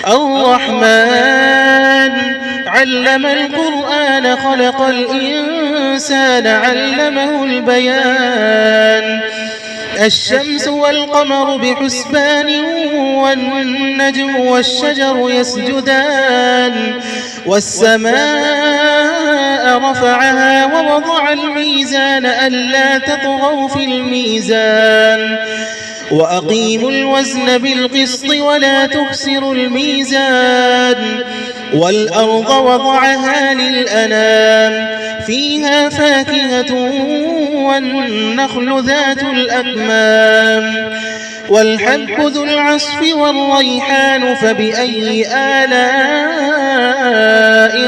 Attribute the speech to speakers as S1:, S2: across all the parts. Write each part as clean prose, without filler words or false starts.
S1: الرحمن علم القرآن خلق الإنسان علمه البيان الشمس والقمر بحسبان والنجم والشجر يسجدان والسماء رفعها ووضع الميزان ألا تطغوا في الميزان وأقيموا الوزن بالقسط ولا تخسروا الميزان والأرض وضعها للأنام فيها فاكهة والنخل ذات الأكمام والحب ذو العصف والريحان فبأي آلاء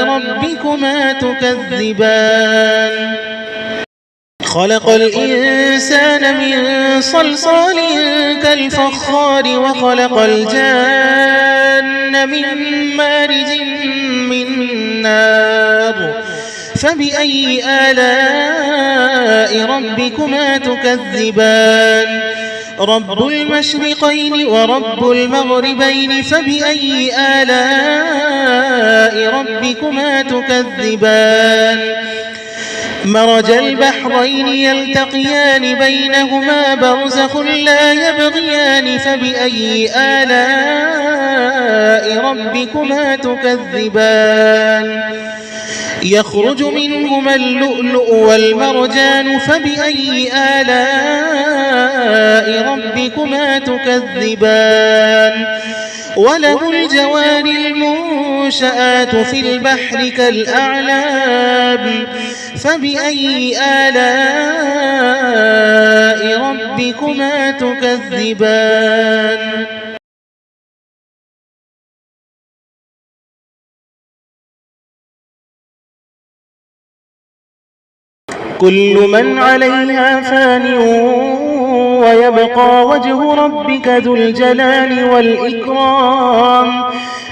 S1: ربكما تكذبان خلق الإنسان من صلصال كالفخار وخلق الجان من مارج من نار فبأي آلاء ربكما تكذبان رب المشرقين ورب المغربين فبأي آلاء ربكما تكذبان مرج البحرين يلتقيان بينهما برزخ لا يبغيان فبأي آلاء ربكما تكذبان يخرج منهما اللؤلؤ والمرجان فبأي آلاء ربكما تكذبان وله الجوار المنشآت في البحر كالأعلام فبأي آلاء ربكما تكذبان كل من عليها فان ويبقى وجه ربك ذو الجلال والإكرام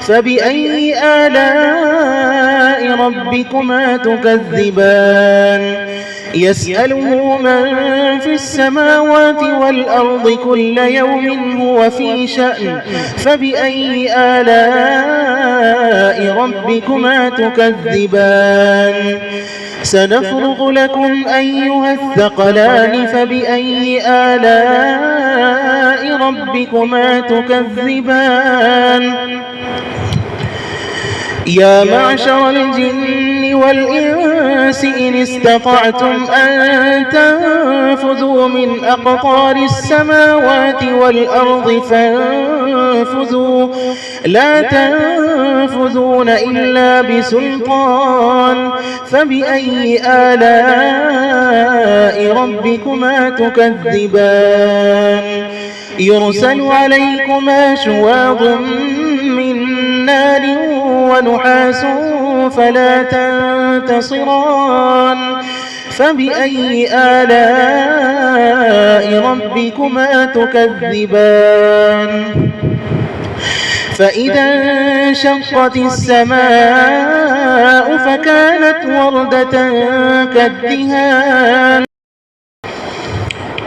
S1: فبأي آلاء ربكما تكذبان يسأله من في السماوات والأرض كل يوم هو في شأن فبأي آلاء ربكما تكذبان سنفرغ لكم أيها الثقلان فبأي آلاء ربكما تكذبان يا معشر الجن والإنس إن استطعتم أن تنفذوا من أقطار السماوات والأرض فانفذوا لا تنفذون إلا بسلطان فبأي آلاء ربكما تكذبان يرسل عليكما شواظ من نار ونحاس فلا تنتصران فبأي آلاء ربكما تكذبان فإذا انشقت السماء فكانت وردة كالدهان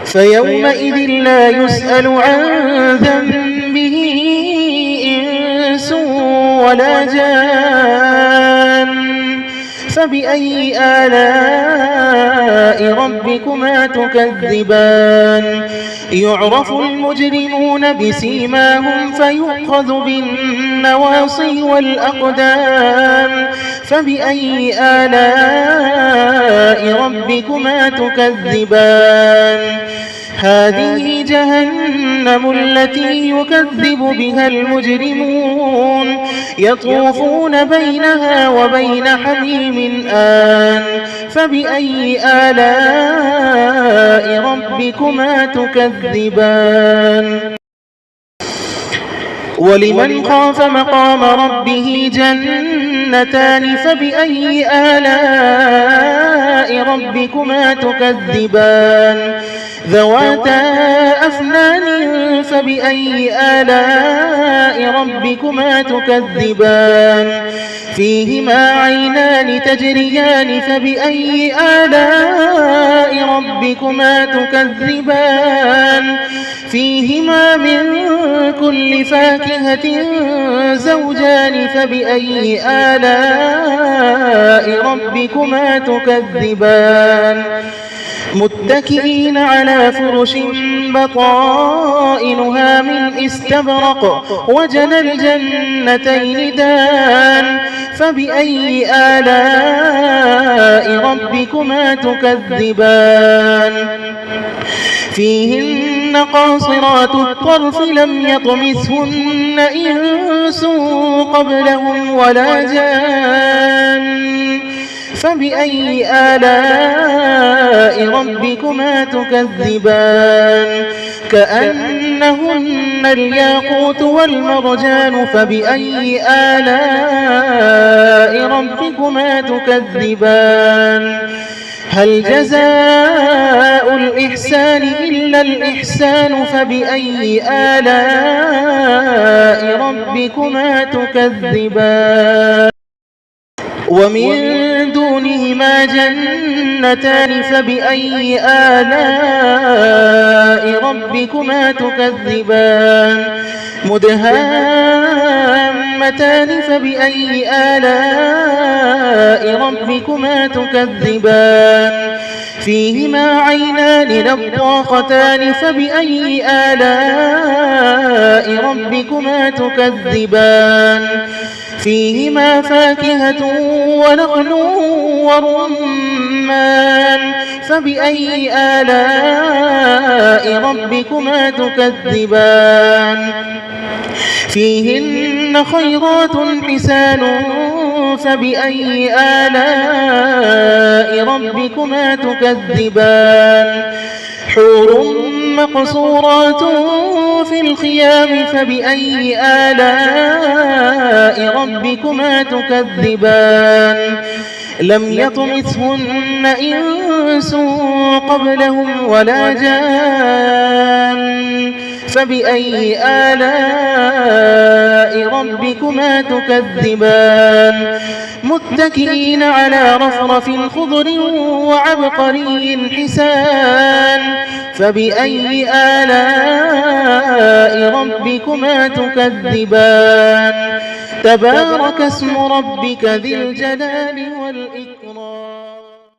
S1: فيومئذ لا يسأل عن ذنبه إنس ولا جان فبأي آلاء ربكما تكذبان يعرف المجرمون بسيماهم فيؤخذ بالنواصي والأقدام فبأي آلاء ربكما تكذبان هذه جهنم التي يكذب بها المجرمون يطوفون بينها وبين حميم آن فبأي آلاء ربكما تكذبان ولمن خاف مقام ربه جنتان فبأي آلاء ربكما تكذبان ذواتا أفنان فبأي آلاء ربكما تكذبان فيهما عينان تجريان فبأي آلاء ربكما تكذبان فيهما من كل فاكهة زوجان فبأي آلاء ربكما تكذبان متكئين على فرش بطائنها من استبرق وجنى الجنتين دان فبأي آلاء ربكما تكذبان فيهن قاصرات الطرف لم يطمثهن إنس قبلهم ولا جان فبأي آلاء ربكما تكذبان كأنهن الياقوت والمرجان فبأي آلاء ربكما تكذبان هل جزاء الإحسان إلا الإحسان فبأي آلاء ربكما تكذبان ومن دونهما جنتان فبأي آلاء ربكما تكذبان مدهامتان فبأي آلاء ربكما تكذبان فيهما عينان نضاختان فبأي آلاء ربكما تكذبان فيهما فاكهة ونخل ورمان فبأي آلاء ربكما تكذبان فيهن خيرات حسان فبأي آلاء ربكما تكذبان حور مقصورات في الخيام فبأي آلاء ربكما تكذبان لم يطمثهن إنس قبلهم ولا جان فبأي آلاء ربكما تكذبان متكئين على رفرف خضر وعبقري حسان فبأي آلاء ربكما تكذبان تبارك اسم ربك ذي الجلال والإكرام